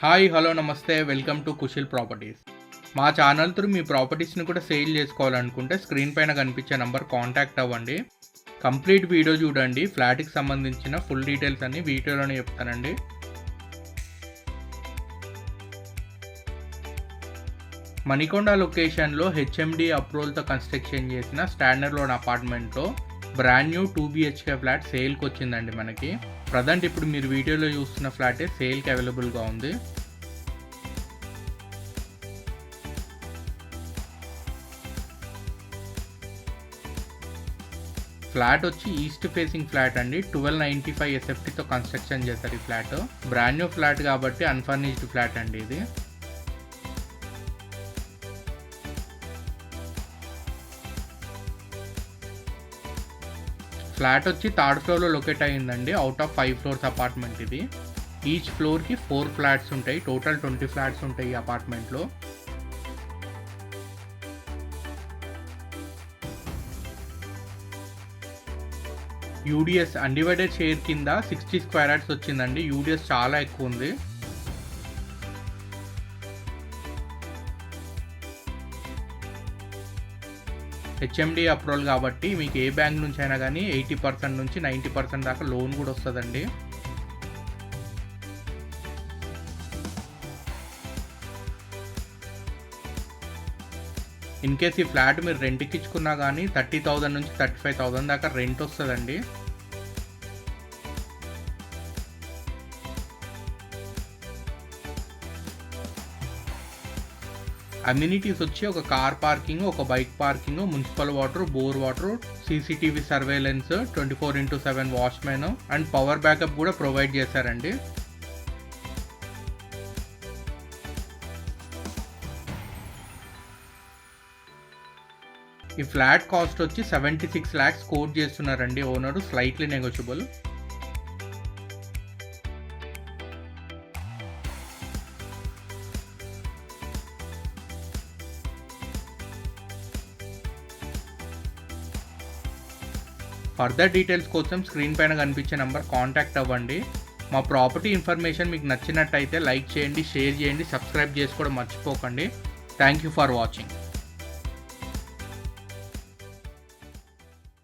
Hi hello నమస్తే welcome to Kushal properties. మా channel through మీ ప్రాపర్టీస్ని కూడా సేల్ చేసుకోవాలనుకుంటే స్క్రీన్ పైన కనిపించే నంబర్ కాంటాక్ట్ అవ్వండి. కంప్లీట్ వీడియో చూడండి. ఫ్లాట్కి సంబంధించిన ఫుల్ డీటెయిల్స్ అన్ని వీడియోలోనే చెప్తానండి. మణికొండ లొకేషన్లో హెచ్ఎండి అప్రూవల్తో కన్స్ట్రక్షన్ చేసిన స్టాండర్డ్ లోన్ అపార్ట్మెంట్లో బ్రాండ్ న్యూ 2 BHK ఫ్లాట్ సేల్కి వచ్చిందండి. మనకి ప్రజెంట్ ఇప్పుడు మీరు వీడియోలో చూస్తున్న ఫ్లాటే సేల్కి అవైలబుల్గా ఉంది. ఫ్లాట్ వచ్చి ఈస్ట్ ఫేసింగ్ ఫ్లాట్ అండి. 1295 SFTతో కన్స్ట్రక్షన్ చేశారు ఈ ఫ్లాట్. బ్రాండ్ న్యూ ఫ్లాట్ కాబట్టి అన్ఫర్నిష్డ్ ఫ్లాట్ అండి ఇది. ఫ్లాట్ వచ్చి థర్డ్ ఫ్లోర్లో లొకేట్ అయ్యిందండి. అవుట్ ఆఫ్ 5 ఫ్లోర్స్ అపార్ట్మెంట్ ఇది. ఈచ్ ఫ్లోర్కి 4 ఫ్లాట్స్ ఉంటాయి. టోటల్ 20 ఫ్లాట్స్ ఉంటాయి ఈ అపార్ట్మెంట్లో. యూడిఎస్ అన్డివైడెడ్ షేర్ కింద 60 స్క్వేర్ యార్డ్స్ వచ్చిందండి. యూడిఎస్ చాలా ఎక్కువ ఉంది. హెచ్ఎండి అప్రూవల్ కాబట్టి మీకు ఏ బ్యాంక్ నుంచి అయినా కానీ 80% నుంచి 90% దాకా లోన్ కూడా వస్తుందండి. ఇన్ కేస్ ఈ ఫ్లాట్ మీరు రెంట్కి ఇచ్చుకున్నా కానీ 30,000 నుంచి 35,000 దాకా రెంట్ వస్తుందండి. అమ్యూనిటీస్ వచ్చి ఒక కార్ పార్కింగ్, ఒక bike parking, municipal water, bore water, CCTV surveillance, 24/7 watchman and power backup కూడా ప్రొవైడ్ చేశారండి. ఈ ఫ్లాట్ కాస్ట్ వచ్చి 76 lakhs కోట్ చేస్తున్నారండి owner. Slightly negotiable. Further details కోసం స్క్రీన్ పైన కనిపించే నెంబర్ కాంటాక్ట్ అవ్వండి. మా ప్రాపర్టీ ఇన్ఫర్మేషన్ మీకు నచ్చినట్టయితే లైక్ చేయండి, షేర్ చేయండి, సబ్స్క్రైబ్ చేసుకోవడం మర్చిపోకండి. Thank you for watching.